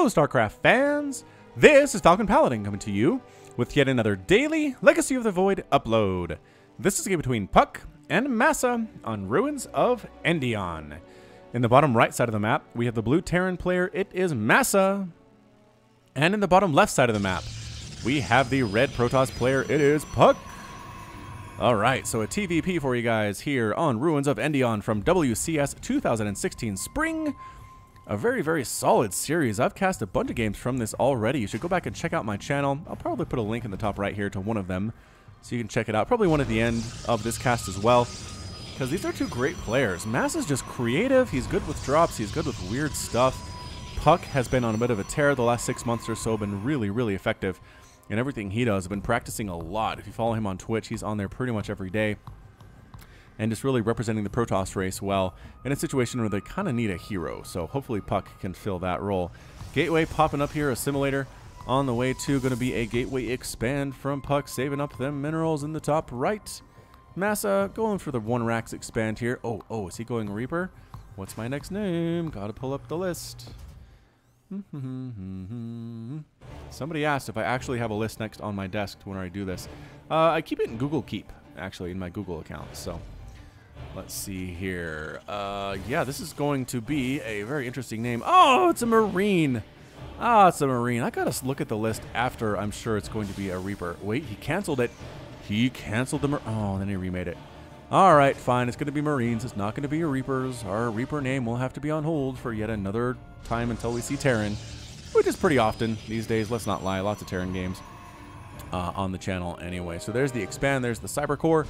Hello, StarCraft fans! This is Falcon Paladin coming to you with yet another daily Legacy of the Void upload. This is a game between puCK and MaSa on Ruins of Endion. In the bottom right side of the map, we have the blue Terran player, it is MaSa. And in the bottom left side of the map, we have the red Protoss player, it is puCK. Alright, so a TVP for you guys here on Ruins of Endion from WCS 2016 Spring. A very, very solid series. I've cast a bunch of games from this already. You should go back and check out my channel. I'll probably put a link in the top right here to one of them, so you can check it out. Probably one at the end of this cast as well, because these are two great players. Massa's just creative. He's good with drops. He's good with weird stuff. puCK has been on a bit of a tear the last 6 months or so. Been really, really effective in everything he does. I've been practicing a lot. If you follow him on Twitch, he's on there pretty much every day. And just really representing the Protoss race well in a situation where they kind of need a hero. So hopefully puCK can fill that role. Gateway popping up here, assimilator on the way to. Going to be a gateway expand from puCK, saving up them minerals in the top right. Massa going for the 1 racks expand here. Oh, is he going Reaper? What's my next name? Gotta pull up the list. Somebody asked if I actually have a list next on my desk when I do this. I keep it in Google Keep, actually, in my Google account. So let's see here. Yeah, this is going to be a very interesting name. Oh, it's a Marine. Ah, it's a Marine. I gotta look at the list after I'm sure it's going to be a Reaper. Wait, he canceled it. He canceled the Oh, then he remade it. All right, fine. It's going to be Marines. It's not going to be Reapers. Our Reaper name will have to be on hold for yet another time until we see Terran, which is pretty often these days. Let's not lie. Lots of Terran games on the channel anyway. So there's the expand. There's the cyber core.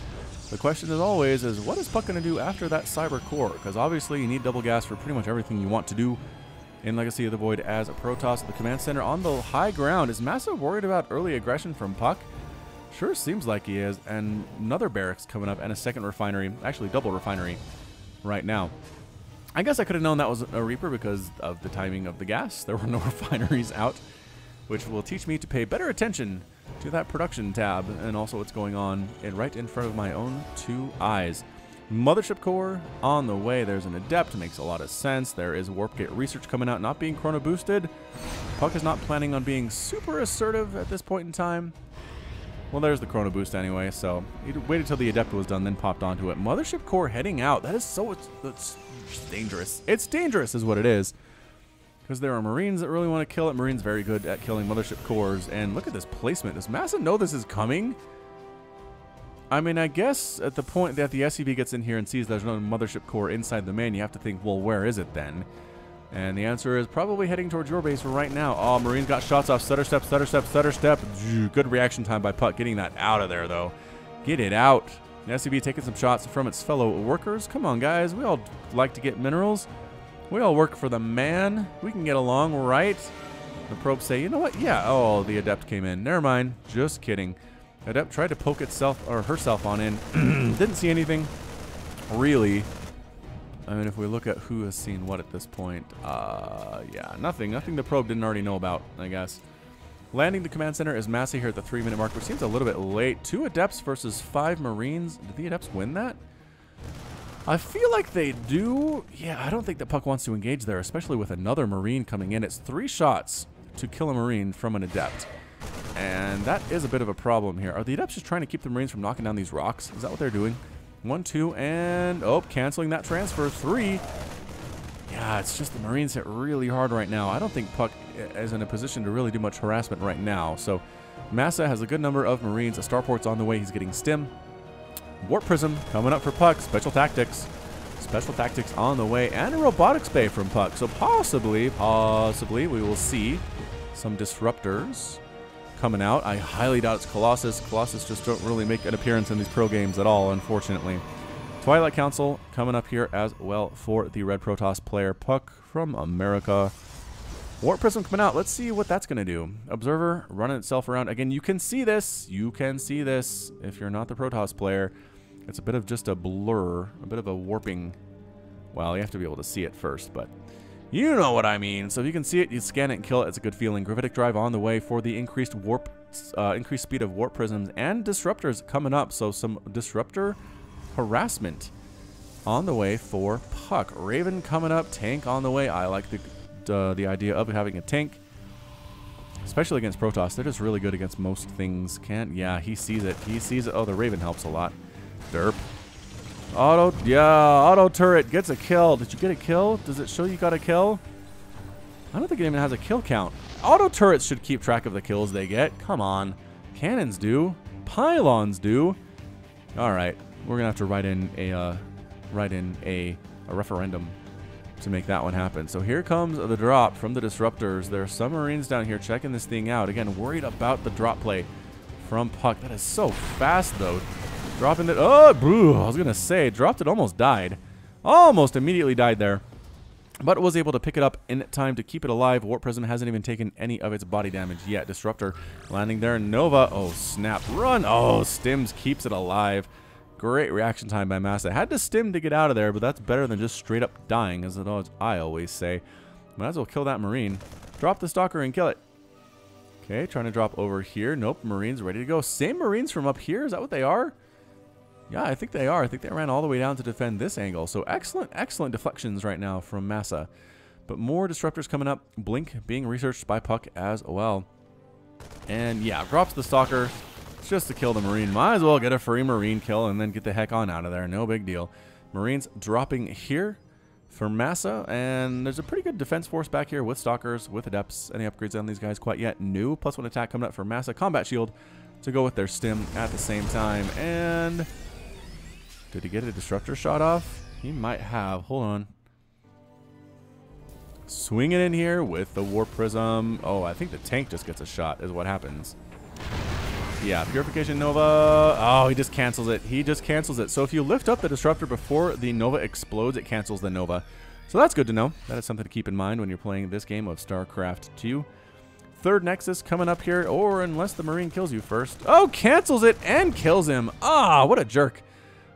The question as always is, what is puCK going to do after that cyber core? Because obviously you need double gas for pretty much everything you want to do in Legacy of the Void as a Protoss. The command center on the high ground. Is Massa worried about early aggression from puCK? Sure seems like he is. And another barracks coming up and a second refinery. Actually, double refinery right now. I guess I could have known that was a Reaper because of the timing of the gas. There were no refineries out, which will teach me to pay better attention to that production tab and also what's going on right in front of my own 2 eyes. Mothership core on the way. There's an adept. Makes a lot of sense. There is warp gate research coming out, not being chrono boosted. puCK is not planning on being super assertive at this point in time. Well, there's the chrono boost anyway, so he waited till the adept was done, then popped onto it. Mothership core heading out. That is so... It's dangerous. It's dangerous is what it is. Because there are Marines that really want to kill it. Marines very good at killing mothership cores. And look at this placement. Does Massa know this is coming? I mean, I guess at the point that the SCV gets in here and sees there's no mothership core inside the main, you have to think, well, where is it then? And the answer is probably heading towards your base right now. Oh, Marines got shots off. Stutter step, stutter step, stutter step. Good reaction time by puCK. Getting that out of there, though. Get it out. The SCV taking some shots from its fellow workers. Come on, guys. We all like to get minerals. We all work for the man. We can get along, right? The probes say, you know what? Yeah. Oh, the adept came in. Never mind. Just kidding. Adept tried to poke itself or herself on in. Didn't see anything. Really. I mean, if we look at who has seen what at this point, yeah, nothing. Nothing the probe didn't already know about, I guess. Landing the command center is Massa here at the 3-minute mark, which seems a little bit late. 2 adepts versus 5 Marines. Did the adepts win that? I feel like they do. Yeah, I don't think that puCK wants to engage there, especially with another Marine coming in. It's 3 shots to kill a Marine from an adept. And that is a bit of a problem here. Are the adepts just trying to keep the Marines from knocking down these rocks? Is that what they're doing? 1, 2, and... Oh, canceling that transfer. 3. Yeah, it's just the Marines hit really hard right now. I don't think puCK is in a position to really do much harassment right now. So, Massa has a good number of Marines. A starport's on the way. He's getting stim. Warp Prism coming up for puCK. Special Tactics. Special Tactics on the way. And a Robotics Bay from puCK. So, possibly, we will see some Disruptors coming out. I highly doubt it's Colossus. Colossus just don't really make an appearance in these pro games at all, unfortunately. Twilight Council coming up here as well for the red Protoss player, puCK from America. Warp Prism coming out. Let's see what that's going to do. Observer running itself around. Again, you can see this. You can see this if you're not the Protoss player. It's a bit of just a blur, a bit of a warping. Well, you have to be able to see it first, but you know what I mean. So if you can see it, you scan it and kill it. It's a good feeling. Gravitic Drive on the way for the increased speed of warp prisms and disruptors coming up. So some disruptor harassment on the way for puCK. Raven coming up. Tank on the way. I like the idea of having a tank Especially against Protoss. They're just really good against most things. Yeah, he sees it. He sees it. Oh, the Raven helps a lot. Derp. Auto turret gets a kill. Did you get a kill? Does it show you got a kill? I don't think it even has a kill count. Auto turrets should keep track of the kills they get. Come on. Cannons do. Pylons do. All right. We're going to have to write in a referendum to make that one happen. So here comes the drop from the Disruptors. There are some Marines down here checking this thing out. Again, worried about the drop play from puCK. That is so fast, though. Dropping it. Oh, I was going to say, dropped it, almost died. Almost immediately died there. But was able to pick it up in time to keep it alive. Warp Prism hasn't even taken any of its body damage yet. Disruptor landing there. Nova. Oh, snap. Run. Oh, Stims keeps it alive. Great reaction time by Massa. Had to stim to get out of there, but that's better than just straight up dying, as I always say. Might as well kill that Marine. Drop the Stalker and kill it. Okay, trying to drop over here. Nope, Marines ready to go. Same Marines from up here. Is that what they are? Yeah, I think they are. I think they ran all the way down to defend this angle. So excellent, excellent deflections right now from Massa. But more Disruptors coming up. Blink being researched by puCK as well. And yeah, drops the Stalker. It's just to kill the Marine. Might as well get a free Marine kill and then get the heck on out of there. No big deal. Marines dropping here for Massa. And there's a pretty good defense force back here with Stalkers, with Adepts. Any upgrades on these guys quite yet? New +1 attack coming up for Massa. Combat Shield to go with their Stim at the same time. And did he get a Disruptor shot off? He might have. Hold on. Swinging in here with the Warp Prism. Oh, I think the tank just gets a shot is what happens. Yeah, Purification Nova. Oh, he just cancels it. He just cancels it. So if you lift up the Disruptor before the Nova explodes, it cancels the Nova. So that's good to know. That is something to keep in mind when you're playing this game of StarCraft 2. Third Nexus coming up here, or unless the Marine kills you first. Oh, cancels it and kills him. Ah, what a jerk.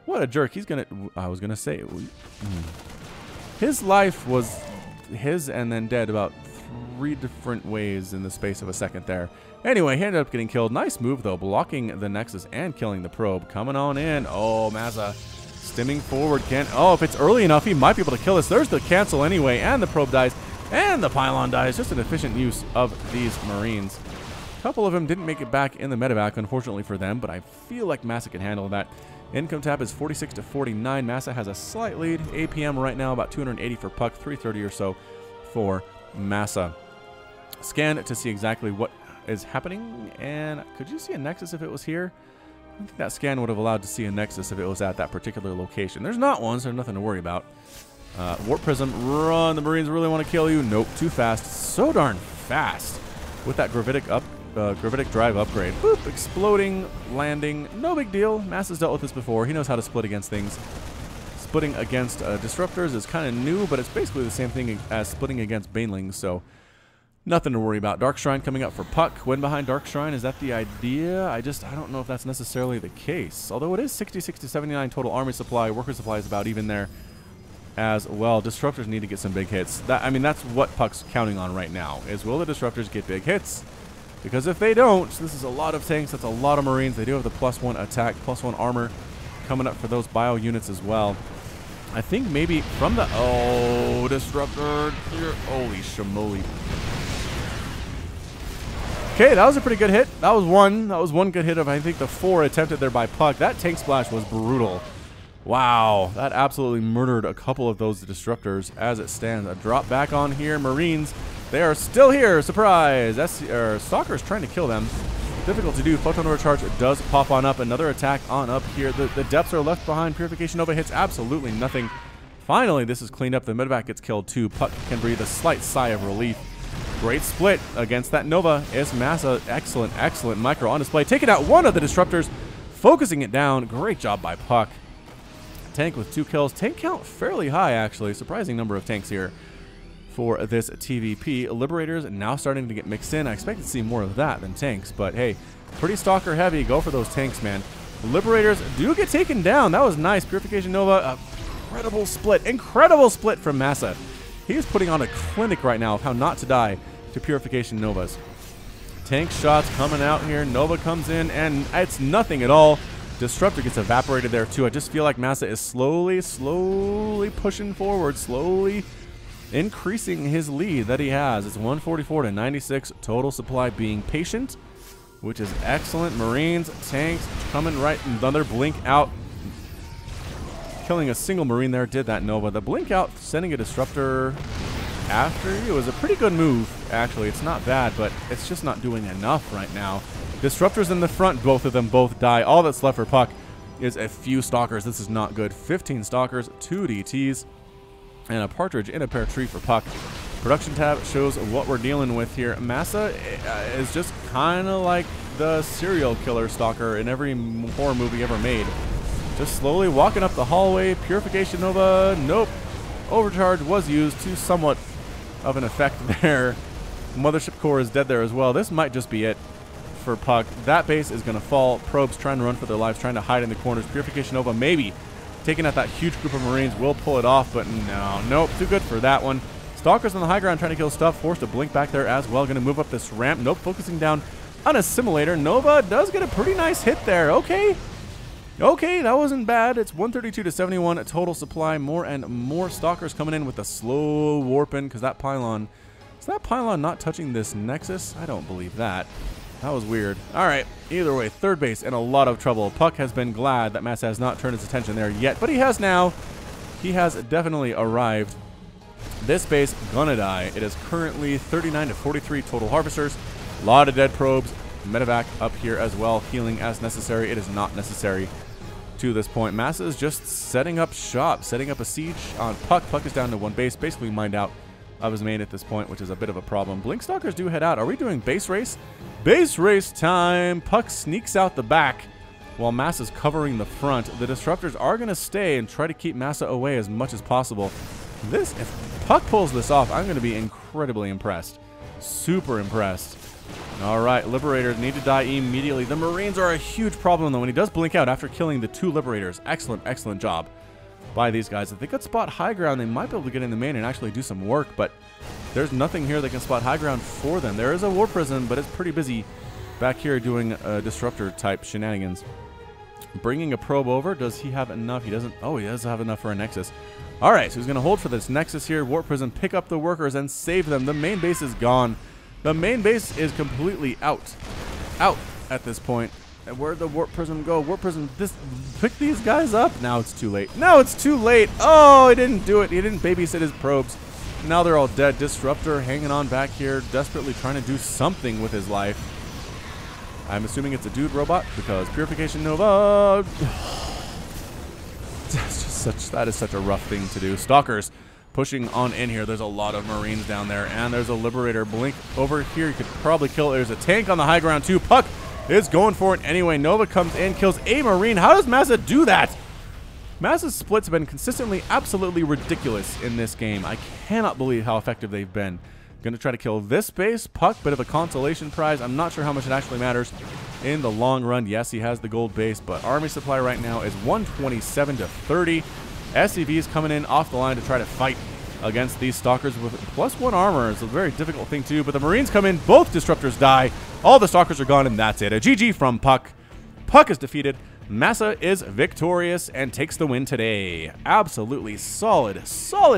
What a jerk. He's going to... I was going to say... His life was his and then dead about 3 different ways in the space of a second there. Anyway, he ended up getting killed. Nice move, though. Blocking the Nexus and killing the probe. Coming on in. Oh, Massa stimming forward. Oh, if it's early enough, he might be able to kill us. There's the cancel anyway, and the probe dies, and the pylon dies. Just an efficient use of these Marines. A couple of them didn't make it back in the medevac, unfortunately for them, but I feel like Massa can handle that. Income tap is 46 to 49. Massa has a slight lead. APM right now about 280 for puCK, 330 or so for Massa. Scan to see exactly what is happening, and could you see a Nexus if it was here? I think that scan would have allowed to see a Nexus if it was at that particular location. There's not one, so there's nothing to worry about. Warp Prism, run. The Marines really want to kill you. Nope, too fast. So darn fast with that gravitic drive upgrade. Boop, exploding, landing. No big deal. Massa's dealt with this before. He knows how to split against things. Splitting against Disruptors is kind of new, but it's basically the same thing as splitting against Banelings, so nothing to worry about. Dark Shrine coming up for puCK. Win behind Dark Shrine, is that the idea? I don't know if that's necessarily the case. Although it is 66 to 79 total army supply. Worker supply is about even there as well. Disruptors need to get some big hits. That's what puCK's counting on right now, is will the Disruptors get big hits? Because if they don't, this is a lot of tanks, that's a lot of Marines. They do have the +1 attack, +1 armor coming up for those bio units as well. I think maybe from the... Oh, Disruptor. Holy shamoly. Okay, that was a pretty good hit. That was one good hit of, I think, the 4 attempted there by puCK. That tank splash was brutal. Wow, that absolutely murdered a couple of those Disruptors as it stands. A drop back on here. Marines, they are still here. Surprise! Stalker's trying to kill them. Difficult to do. Photon Overcharge does pop on up. Another attack on up here. The depths are left behind. Purification Nova hits absolutely nothing. Finally, this is cleaned up. The medevac gets killed too. puCK can breathe a slight sigh of relief. Great split against that Nova is Massa. Excellent, excellent micro on display. Taking out one of the Disruptors, focusing it down. Great job by puCK. Tank with 2 kills. Tank count fairly high, actually. Surprising number of tanks here for this TVP. Liberators now starting to get mixed in. I expect to see more of that than tanks, but hey, pretty Stalker heavy. Go for those tanks, man. Liberators do get taken down. That was nice. Purification Nova, incredible split from Massa. He is putting on a clinic right now of how not to die to Purification Novas. Tank shots coming out here. Nova comes in, and it's nothing at all. Disruptor gets evaporated there, too. I just feel like Massa is slowly pushing forward, slowly increasing his lead that he has. It's 144 to 96 total supply, being patient, which is excellent. Marines, tanks coming right, another blink out. Killing a single Marine there, did that Nova. The blink out, sending a Disruptor after you was a pretty good move, actually. It's not bad, but it's just not doing enough right now. Disruptors in the front, both of them both die. All that's left for puCK is a few Stalkers. This is not good. 15 Stalkers, 2 DTs, and a Partridge in a pear tree for puCK. Production tab shows what we're dealing with here. Massa is just kind of like the serial killer Stalker in every horror movie ever made. Just slowly walking up the hallway. Purification Nova, nope. Overcharge was used to somewhat of an effect there. Mothership core is dead there as well. This might just be it for puCK. That base is going to fall. Probes trying to run for their lives, trying to hide in the corners. Purification Nova maybe taking out that huge group of Marines will pull it off, but no, nope, too good for that one. Stalkers on the high ground trying to kill stuff, forced to blink back there as well. Going to move up this ramp. Nope, focusing down on Assimilator. Nova does get a pretty nice hit there. Okay. Okay, that wasn't bad. It's 132 to 71 total supply. More and more Stalkers coming in with a slow warping because that pylon... Is that pylon not touching this Nexus? I don't believe that. That was weird. All right, either way, third base in a lot of trouble. puCK has been glad that Massa has not turned his attention there yet, but he has now. He has definitely arrived. This base gonna die. It is currently 39 to 43 total Harvesters. A lot of dead probes. Medevac up here as well, healing as necessary. It is not necessary to this point. Massa is just setting up shop, setting up a siege on puCK. puCK is down to one base, basically mined out of his main at this point, which is a bit of a problem. Blink Stalkers do head out. Are we doing base race? Base race time. puCK sneaks out the back while Massa's covering the front. The Disruptors are going to stay and try to keep Massa away as much as possible. If puCK pulls this off, I'm going to be incredibly impressed. Super impressed. All right, Liberators need to die immediately. The Marines are a huge problem, though, when he does blink out after killing the 2 Liberators. Excellent, excellent job by these guys. If they could spot high ground, they might be able to get in the main and actually do some work, but there's nothing here that can spot high ground for them. There is a War Prison, but it's pretty busy back here doing Disruptor-type shenanigans. Bringing a probe over. Does he have enough? He doesn't. Oh, he does have enough for a Nexus. All right, so he's going to hold for this Nexus here. War Prison, pick up the workers and save them. The main base is gone. The main base is completely out at this point. And where'd the Warp Prism go? Warp Prism, pick these guys up. Now it's too late. Now it's too late. Oh, he didn't do it. He didn't babysit his probes. Now they're all dead. Disruptor hanging on back here, desperately trying to do something with his life. I'm assuming it's a dude robot because Purification Nova. That is such a rough thing to do. Stalkers pushing on in here. There's a lot of Marines down there, and there's a Liberator. Blink over here. You could probably kill. There's a tank on the high ground too. puCK is going for it anyway. Nova comes in, kills a Marine. How does Massa do that? Massa's splits have been consistently absolutely ridiculous in this game. I cannot believe how effective they've been. Going to try to kill this base. puCK, bit of a consolation prize. I'm not sure how much it actually matters in the long run. Yes, he has the gold base, but army supply right now is 127 to 30. SCVs coming in off the line to try to fight against these Stalkers with +1 armor. It's a very difficult thing to do, but the Marines come in. Both Disruptors die. All the Stalkers are gone, and that's it. A GG from puCK. puCK is defeated. Massa is victorious and takes the win today. Absolutely solid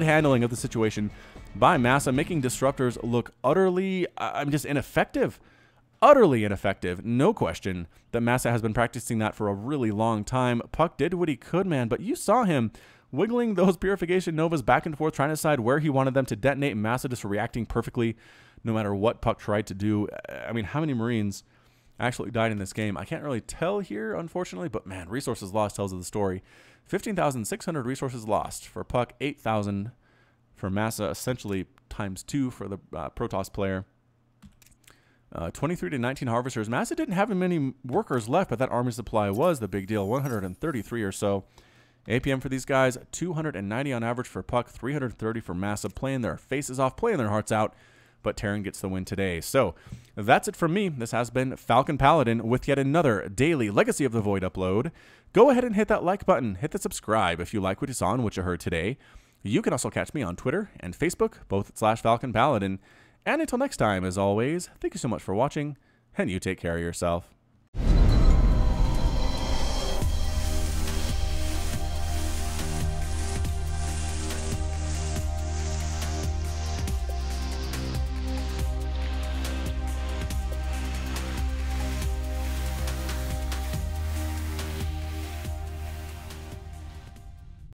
handling of the situation by Massa, making Disruptors look utterly, just ineffective. Utterly ineffective. No question that Massa has been practicing that for a really long time. puCK did what he could, man, but you saw him wiggling those Purification Novas back and forth, trying to decide where he wanted them to detonate. Massa just reacting perfectly no matter what puCK tried to do. I mean, how many Marines actually died in this game? I can't really tell here, unfortunately, but man, resources lost tells the story. 15,600 resources lost for puCK, 8,000 for Massa, essentially ×2 for the Protoss player. 23 to 19 Harvesters. Massa didn't have many workers left, but that army supply was the big deal. 133 or so. APM for these guys, 290 on average for puCK, 330 for Massa, playing their faces off, playing their hearts out, but Terran gets the win today. So that's it from me. This has been Falcon Paladin with yet another daily Legacy of the Void upload. Go ahead and hit that like button, hit the subscribe if you like what you saw and what you heard today. You can also catch me on Twitter and Facebook, both at /Falcon Paladin. And until next time, as always, thank you so much for watching, and you take care of yourself.